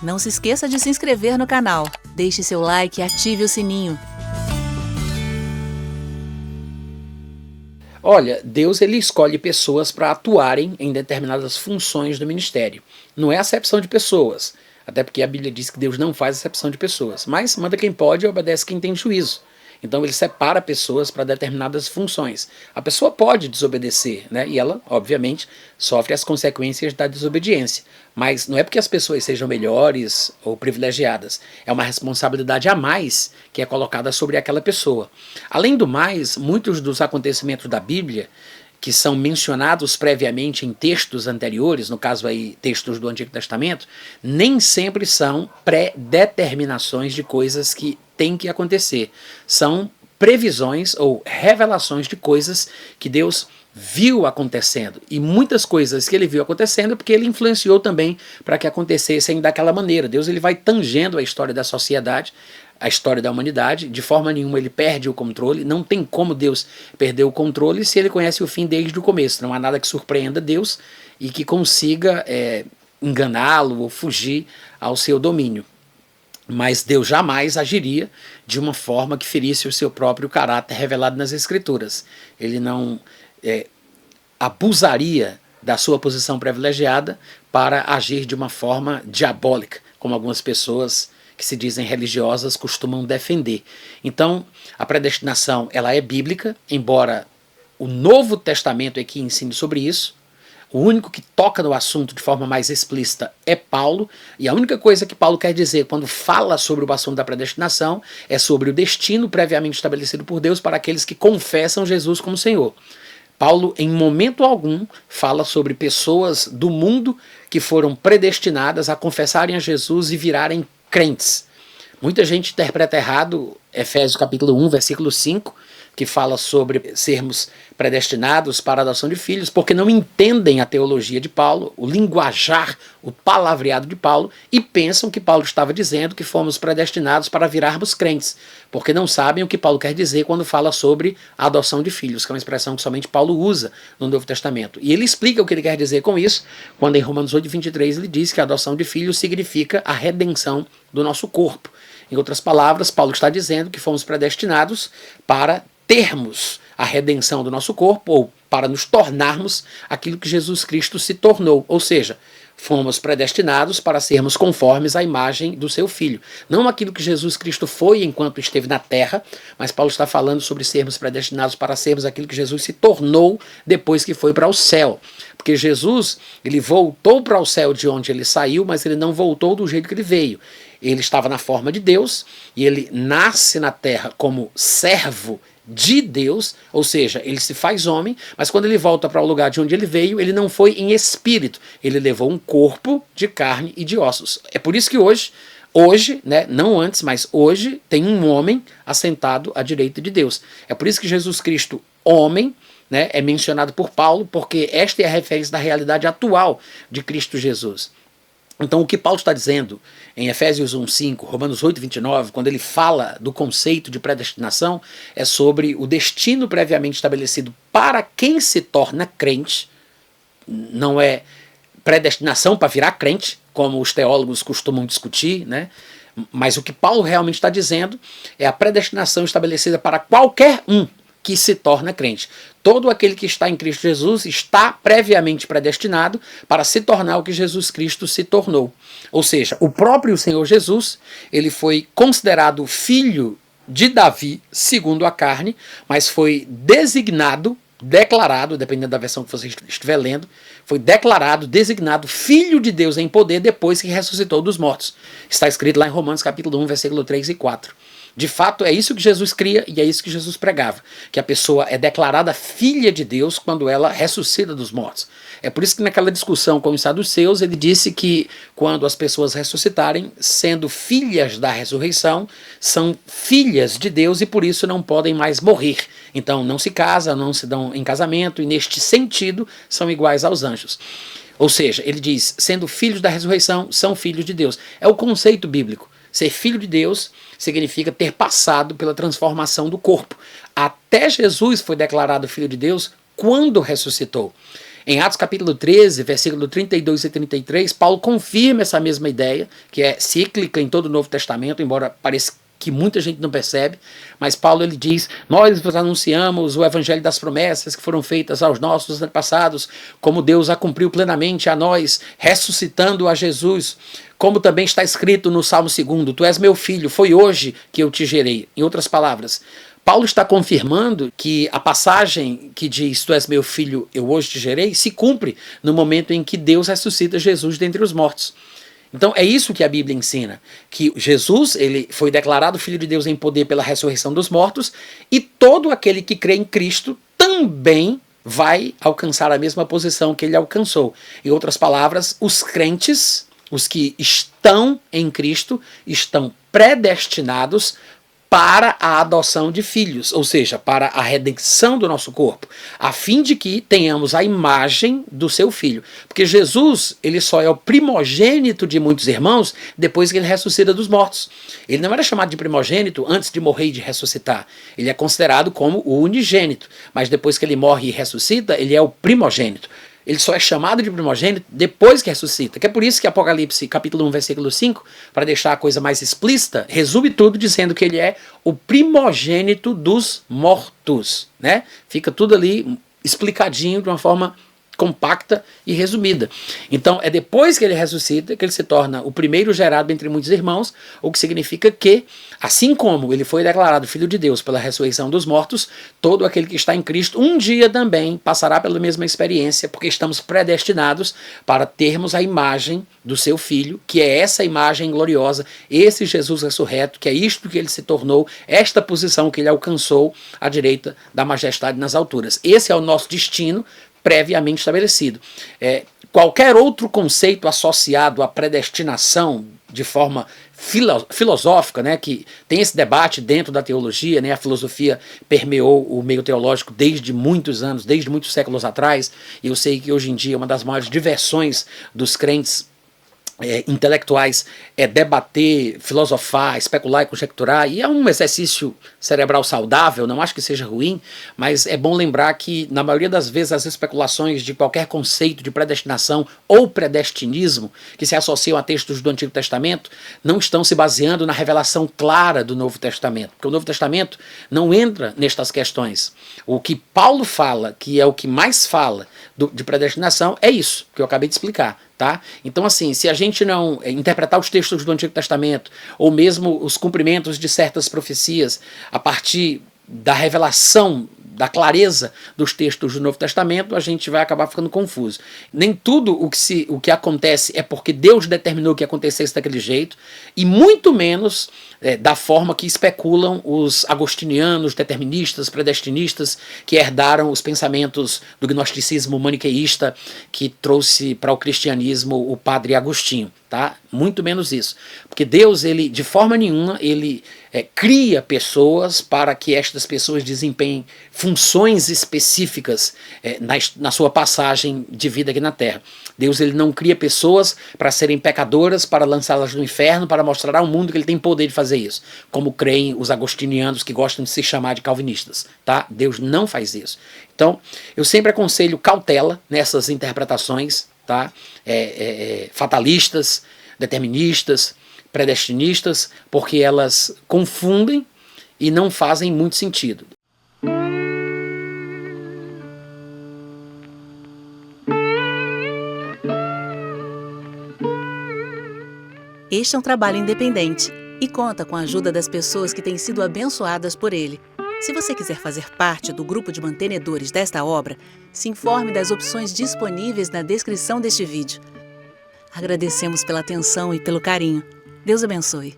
Não se esqueça de se inscrever no canal, deixe seu like e ative o sininho. Olha, Deus ele escolhe pessoas para atuarem em determinadas funções do ministério. Não é acepção de pessoas, até porque a Bíblia diz que Deus não faz acepção de pessoas, mas manda quem pode e obedece quem tem juízo. Então ele separa pessoas para determinadas funções. A pessoa pode desobedecer, né? E ela, obviamente, sofre as consequências da desobediência. Mas não é porque as pessoas sejam melhores ou privilegiadas. É uma responsabilidade a mais que é colocada sobre aquela pessoa. Além do mais, muitos dos acontecimentos da Bíblia que são mencionados previamente em textos anteriores, no caso aí textos do Antigo Testamento, nem sempre são pré-determinações de coisas que têm que acontecer. São previsões ou revelações de coisas que Deus viu acontecendo. E muitas coisas que ele viu acontecendo porque ele influenciou também para que acontecessem daquela maneira. Deus ele vai tangendo a história da sociedade, a história da humanidade, de forma nenhuma ele perde o controle, não tem como Deus perder o controle se ele conhece o fim desde o começo, não há nada que surpreenda Deus e que consiga enganá-lo ou fugir ao seu domínio. Mas Deus jamais agiria de uma forma que ferisse o seu próprio caráter revelado nas Escrituras. Ele não abusaria da sua posição privilegiada para agir de uma forma diabólica, como algumas pessoas que se dizem religiosas costumam defender. Então, a predestinação ela é bíblica, embora o Novo Testamento é que ensine sobre isso. O único que toca no assunto de forma mais explícita é Paulo, e a única coisa que Paulo quer dizer quando fala sobre o assunto da predestinação é sobre o destino previamente estabelecido por Deus para aqueles que confessam Jesus como Senhor. Paulo, em momento algum, fala sobre pessoas do mundo que foram predestinadas a confessarem a Jesus e virarem crentes. Muita gente interpreta errado Efésios capítulo 1, versículo 5, que fala sobre sermos predestinados para a adoção de filhos, porque não entendem a teologia de Paulo, o linguajar, o palavreado de Paulo, e pensam que Paulo estava dizendo que fomos predestinados para virarmos crentes, porque não sabem o que Paulo quer dizer quando fala sobre a adoção de filhos, que é uma expressão que somente Paulo usa no Novo Testamento. E ele explica o que ele quer dizer com isso, quando em Romanos 8, 23 ele diz que a adoção de filhos significa a redenção do nosso corpo. Em outras palavras, Paulo está dizendo que fomos predestinados para termos a redenção do nosso corpo ou para nos tornarmos aquilo que Jesus Cristo se tornou, ou seja, fomos predestinados para sermos conformes à imagem do seu Filho. Não aquilo que Jesus Cristo foi enquanto esteve na terra, mas Paulo está falando sobre sermos predestinados para sermos aquilo que Jesus se tornou depois que foi para o céu. Porque Jesus, ele voltou para o céu de onde ele saiu, mas ele não voltou do jeito que ele veio. Ele estava na forma de Deus e ele nasce na terra como servo de Deus, ou seja, ele se faz homem, mas quando ele volta para o lugar de onde ele veio, ele não foi em espírito, ele levou um corpo de carne e de ossos. É por isso que hoje, né, não antes, mas hoje, tem um homem assentado à direita de Deus. É por isso que Jesus Cristo, homem, né, é mencionado por Paulo, porque esta é a referência da realidade atual de Cristo Jesus. Então o que Paulo está dizendo em Efésios 1:5, Romanos 8:29, quando ele fala do conceito de predestinação, é sobre o destino previamente estabelecido para quem se torna crente. Não é predestinação para virar crente, como os teólogos costumam discutir, né? Mas o que Paulo realmente está dizendo é a predestinação estabelecida para qualquer um que se torna crente. Todo aquele que está em Cristo Jesus está previamente predestinado para se tornar o que Jesus Cristo se tornou. Ou seja, o próprio Senhor Jesus, ele foi considerado filho de Davi segundo a carne, mas foi declarado, dependendo da versão que você estiver lendo, foi declarado, designado filho de Deus em poder depois que ressuscitou dos mortos. Está escrito lá em Romanos capítulo 1, versículo 3 e 4. De fato, é isso que Jesus cria e é isso que Jesus pregava, que a pessoa é declarada filha de Deus quando ela ressuscita dos mortos. É por isso que naquela discussão com os saduceus, ele disse que quando as pessoas ressuscitarem, sendo filhas da ressurreição, são filhas de Deus e por isso não podem mais morrer. Então não se casam, não se dão em casamento e neste sentido são iguais aos anjos. Ou seja, ele diz, sendo filhos da ressurreição, são filhos de Deus. É o conceito bíblico. Ser filho de Deus significa ter passado pela transformação do corpo. Até Jesus foi declarado filho de Deus quando ressuscitou. Em Atos capítulo 13, versículo 32 e 33, Paulo confirma essa mesma ideia, que é cíclica em todo o Novo Testamento, embora pareça que muita gente não percebe, mas Paulo ele diz: nós vos anunciamos o evangelho das promessas que foram feitas aos nossos antepassados, como Deus a cumpriu plenamente a nós, ressuscitando a Jesus, como também está escrito no Salmo 2, tu és meu filho, foi hoje que eu te gerei. Em outras palavras, Paulo está confirmando que a passagem que diz tu és meu filho, eu hoje te gerei, se cumpre no momento em que Deus ressuscita Jesus dentre os mortos. Então é isso que a Bíblia ensina, que Jesus ele foi declarado Filho de Deus em poder pela ressurreição dos mortos, e todo aquele que crê em Cristo também vai alcançar a mesma posição que ele alcançou. Em outras palavras, os crentes, os que estão em Cristo, estão predestinados para a adoção de filhos, ou seja, para a redenção do nosso corpo, a fim de que tenhamos a imagem do seu filho. Porque Jesus, ele só é o primogênito de muitos irmãos depois que ele ressuscita dos mortos. Ele não era chamado de primogênito antes de morrer e de ressuscitar. Ele é considerado como o unigênito, mas depois que ele morre e ressuscita, ele é o primogênito. Ele só é chamado de primogênito depois que ressuscita. Que é por isso que Apocalipse, capítulo 1, versículo 5, para deixar a coisa mais explícita, resume tudo dizendo que ele é o primogênito dos mortos, né? Fica tudo ali explicadinho de uma forma compacta e resumida. Então, é depois que ele ressuscita que ele se torna o primeiro gerado entre muitos irmãos, o que significa que, assim como ele foi declarado Filho de Deus pela ressurreição dos mortos, todo aquele que está em Cristo um dia também passará pela mesma experiência, porque estamos predestinados para termos a imagem do seu Filho, que é essa imagem gloriosa, esse Jesus ressurreto, que é isto que ele se tornou, esta posição que ele alcançou à direita da majestade nas alturas. Esse é o nosso destino previamente estabelecido. Qualquer outro conceito associado à predestinação de forma filosófica, né, que tem esse debate dentro da teologia, né, a filosofia permeou o meio teológico desde muitos anos, desde muitos séculos atrás, e eu sei que hoje em dia uma das maiores diversões dos crentes intelectuais é debater, filosofar, especular e conjecturar, e é um exercício cerebral saudável, não acho que seja ruim, mas é bom lembrar que na maioria das vezes as especulações de qualquer conceito de predestinação ou predestinismo que se associam a textos do Antigo Testamento não estão se baseando na revelação clara do Novo Testamento, porque o Novo Testamento não entra nestas questões. O que Paulo fala, que é o que mais fala de predestinação, é isso que eu acabei de explicar. Tá? Então, assim, se a gente não interpretar os textos do Antigo Testamento, ou mesmo os cumprimentos de certas profecias, a partir da revelação, da clareza dos textos do Novo Testamento, a gente vai acabar ficando confuso. Nem tudo o que acontece é porque Deus determinou que acontecesse daquele jeito, e muito menos da forma que especulam os agostinianos, deterministas, predestinistas, que herdaram os pensamentos do gnosticismo maniqueísta que trouxe para o cristianismo o padre Agostinho. Tá? Muito menos isso. Porque Deus, ele, de forma nenhuma, ele cria pessoas para que estas pessoas desempenhem funções específicas na sua passagem de vida aqui na Terra. Deus, ele não cria pessoas para serem pecadoras, para lançá-las no inferno, para mostrar ao mundo que ele tem poder de fazer isso, como creem os agostinianos que gostam de se chamar de calvinistas. Tá? Deus não faz isso. Então, eu sempre aconselho cautela nessas interpretações, tá? Fatalistas, deterministas, predestinistas, porque elas confundem e não fazem muito sentido. Este é um trabalho independente e conta com a ajuda das pessoas que têm sido abençoadas por ele. Se você quiser fazer parte do grupo de mantenedores desta obra, se informe das opções disponíveis na descrição deste vídeo. Agradecemos pela atenção e pelo carinho. Deus abençoe.